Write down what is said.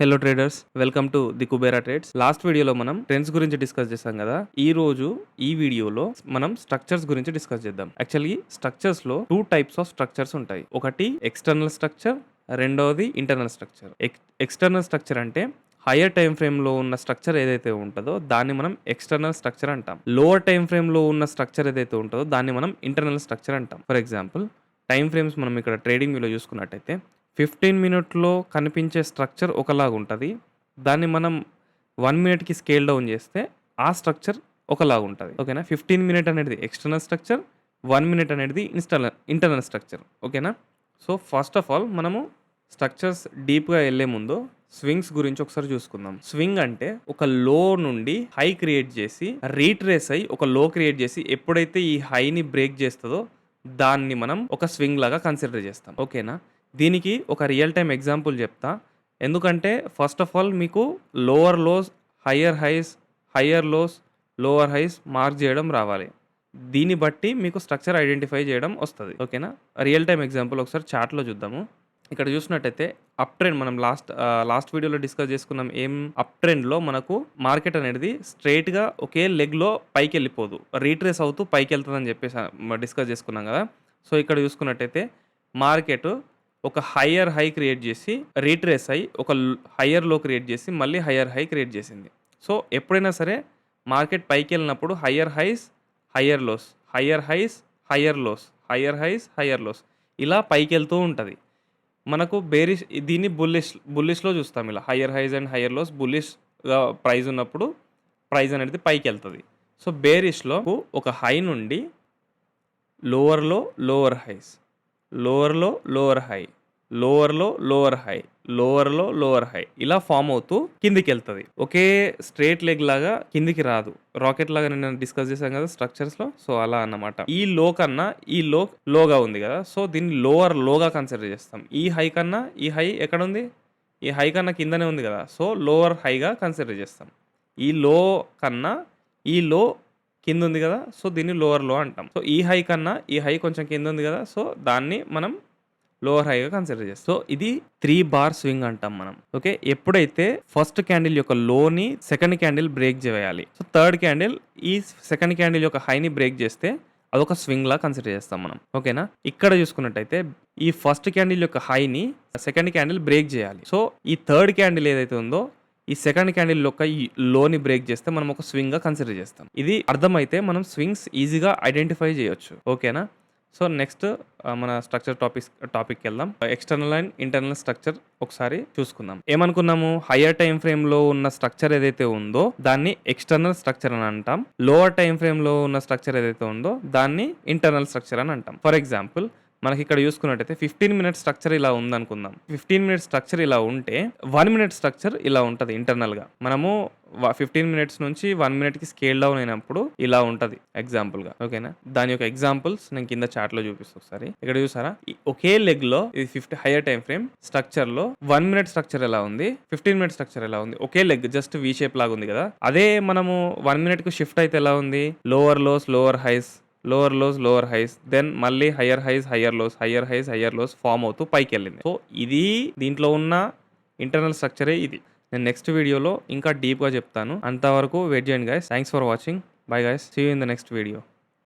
Hello traders, welcome to the Kubera trades. Last వీడియోలో మనం trends గురించి డిస్కస్ చేసాం కదా. ఈ రోజు ఈ వీడియోలో మనం స్ట్రక్చర్స్ గురించి డిస్కస్ చేద్దాం. యాక్చువల్లీ స్ట్రక్చర్స్ లో 2 టైప్స్ ఆఫ్ స్ట్రక్చర్స్ ఉంటాయి. ఒకటి ఎక్స్టర్నల్ స్ట్రక్చర్, రెండవది ఇంటర్నల్ స్ట్రక్చర్. ఎక్స్టర్నల్ స్ట్రక్చర్ అంటే హైయర్ టైం ఫ్రేమ్ లో ఉన్న స్ట్రక్చర్ ఏదైతే ఉంటుందో దాన్ని మనం ఎక్స్టర్నల్ స్ట్రక్చర్ అంటాం. లోవర్ టైం ఫ్రేమ్ లో ఉన్న స్ట్రక్చర్ ఏదైతే ఉంటుందో దాన్ని మనం ఇంటర్నల్ స్ట్రక్చర్ అంటాం. ఫర్ ఎగ్జాంపుల్ టైం ఫ్రేమ్స్ మనం ఇక్కడ ట్రేడింగ్ వ్యూలో చూసుకున్నట్టయితే 15 మినిట్లో కనిపించే స్ట్రక్చర్ ఒకలాగా ఉంటుంది. దాన్ని మనం 1 మినిట్కి స్కేల్ డౌన్ చేస్తే ఆ స్ట్రక్చర్ ఒకలాగా ఉంటుంది. ఓకేనా. 15 మినిట్ అనేది ఎక్స్టర్నల్ స్ట్రక్చర్, 1 మినిట్ అనేది ఇంటర్నల్ స్ట్రక్చర్. ఓకేనా. సో ఫస్ట్ ఆఫ్ ఆల్ మనము స్ట్రక్చర్స్ డీప్గా వెళ్ళే ముందు స్వింగ్స్ గురించి ఒకసారి చూసుకుందాం. స్వింగ్ అంటే ఒక లో నుండి హై క్రియేట్ చేసి రీట్రేస్ అయ్యి ఒక లో క్రియేట్ చేసి ఎప్పుడైతే ఈ హైని బ్రేక్ చేస్తుందో దాన్ని మనం ఒక స్వింగ్ లాగా కన్సిడర్ చేస్తాం. ఓకేనా. దీనికి ఒక రియల్ టైమ్ ఎగ్జాంపుల్ చెప్తా. ఎందుకంటే ఫస్ట్ ఆఫ్ ఆల్ మీకు lower lows, higher highs, higher lows, lower highs mark చేయడం రావాలి. దీన్ని బట్టి మీకు స్ట్రక్చర్ ఐడెంటిఫై చేయడం వస్తుంది. ఓకేనా. రియల్ టైమ్ ఎగ్జాంపుల్ ఒకసారి చార్ట్లో చూద్దాము. ఇక్కడ చూసినట్టయితే అప్ ట్రెండ్ మనం లాస్ట్ వీడియోలో డిస్కస్ చేసుకున్నాం. ఏం అప్ ట్రెండ్లో మనకు మార్కెట్ అనేది స్ట్రైట్గా ఒకే లెగ్లో పైకి వెళ్ళిపోదు, రీట్రేస్ అవుతూ పైకి వెళ్తుందని చెప్పేసి డిస్కస్ చేసుకున్నాం కదా. సో ఇక్కడ చూసుకున్నట్టయితే మార్కెట్ ఒక హయ్యర్ హై క్రియేట్ చేసి రీట్రేస్ అయ్యి ఒక హయ్యర్ లో క్రియేట్ చేసి మళ్ళీ హయ్యర్ హై క్రియేట్ చేసింది. సో ఎప్పుడైనా సరే మార్కెట్ పైకి వెళ్ళినప్పుడు higher highs, higher lows, higher highs, higher lows, higher highs, higher lows ఇలా పైకి వెళ్తూ ఉంటుంది. మనకు బేరిష్ దీన్ని బుల్లిష్లో చూస్తాం. ఇలా higher highs and higher lows బుల్లిష్గా ప్రైస్ ఉన్నప్పుడు ప్రైస్ అనేది పైకి వెళ్తుంది. సో బేరిష్లో ఒక హై నుండి లోవర్లో లోవర్ హైస్, లోవర్లో లోవర్ హై, లోవర్లో లోవర్ హై, లోవర్లో లోవర్ హై ఇలా ఫామ్ అవుతూ కిందికి వెళ్తుంది. ఒకే స్ట్రేట్ లెగ్ లాగా కిందికి రాదు. రాకెట్ లాగా నేను డిస్కస్ చేశాను కదా స్ట్రక్చర్స్లో. సో అలా అన్నమాట. ఈ లో కన్నా ఈ లో లోగా ఉంది కదా. సో దీన్ని లోవర్ లోగా కన్సిడర్ చేస్తాం. ఈ హై కన్నా ఈ హై ఎక్కడ ఉంది? ఈ హై కన్నా కిందనే ఉంది కదా. సో లోవర్ హైగా కన్సిడర్ చేస్తాం. ఈ లో కన్నా ఈ లో కింద ఉంది కదా. సో దీన్ని లోవర్ లో అంటాం. సో ఈ హై కన్నా ఈ హై కొంచెం కింద ఉంది కదా. సో దాన్ని మనం లోవర్ హైగా కన్సిడర్ చేస్తాం. సో ఇది 3 బార్ స్వింగ్ అంటాం మనం. ఓకే. ఎప్పుడైతే ఫస్ట్ క్యాండిల్ యొక్క లోని సెకండ్ క్యాండిల్ బ్రేక్ చేయాలి. సో థర్డ్ క్యాండిల్ ఈ సెకండ్ క్యాండిల్ యొక్క హైని బ్రేక్ చేస్తే అదొక స్వింగ్ లా కన్సిడర్ చేస్తాం మనం. ఓకేనా. ఇక్కడ చూసుకున్నట్టయితే ఈ ఫస్ట్ క్యాండిల్ యొక్క హైని సెకండ్ క్యాండిల్ బ్రేక్ చేయాలి. సో ఈ థర్డ్ క్యాండిల్ ఏదైతే ఉందో ఈ సెకండ్ క్యాండిల్ యొక్క ఈ లోని బ్రేక్ చేస్తే మనం ఒక స్వింగ్ గా కన్సిడర్ చేస్తాం. ఇది అర్థమైతే మనం స్వింగ్స్ ఈజీగా ఐడెంటిఫై చేయొచ్చు. ఓకేనా. సో నెక్స్ట్ మన స్ట్రక్చర్ టాపిక్ వెళ్దాం. ఎక్స్టర్నల్ అండ్ ఇంటర్నల్ స్ట్రక్చర్ ఒకసారి చూసుకుందాం. ఏమనుకున్నాము? హయ్యర్ టైం ఫ్రేమ్ లో ఉన్న స్ట్రక్చర్ ఏదైతే ఉందో దాన్ని ఎక్స్టర్నల్ స్ట్రక్చర్ అని అంటాం. లోవర్ టైం ఫ్రేమ్ లో ఉన్న స్ట్రక్చర్ ఏదైతే ఉందో దాన్ని ఇంటర్నల్ స్ట్రక్చర్ అని అంటాం. ఫర్ ఎగ్జాంపుల్ మనకి ఇక్కడ చూసుకున్నట్టయితే 15 మినిట్ స్ట్రక్చర్ ఇలా ఉందనుకుందాం. 15 మినిట్ స్ట్రక్చర్ ఇలా ఉంటే 1 మినిట్ స్ట్రక్చర్ ఇలా ఉంటుంది ఇంటర్నల్ గా. మనము 15 మినిట్స్ నుంచి 1 మినిట్ కి స్కేల్ డౌన్ అయినప్పుడు ఇలా ఉంటది ఎగ్జాంపుల్ గా. ఓకేనా. దాని యొక్క ఎగ్జాంపుల్స్ నేను కింద చాట్ లో చూపిస్తాను ఒకసారి. ఇక్కడ చూసారా, ఒకే లెగ్ లో ఇది 50 హైయర్ టైం ఫ్రేమ్ స్ట్రక్చర్ లో 1 మినిట్ స్ట్రక్చర్ ఎలా ఉంది, 15 మినిట్ స్ట్రక్చర్ ఎలా ఉంది. ఒకే లెగ్ జస్ట్ వి షేప్ లాగా ఉంది కదా. అదే మనము 1 మినిట్ కు షిఫ్ట్ అయితే ఎలా ఉంది? Lower lows, lower highs, lower lows, lower highs, then మళ్ళీ higher highs, higher lows, higher highs, higher lows form అవుతూ పైకి వెళ్ళింది. సో ఇది దీంట్లో ఉన్న ఇంటర్నల్ స్ట్రక్చరే ఇది. నేను నెక్స్ట్ వీడియోలో ఇంకా డీప్గా చెప్తాను. అంతవరకు వెయిట్ చేయండి guys. Thanks for watching. Bye guys. See you in the next video.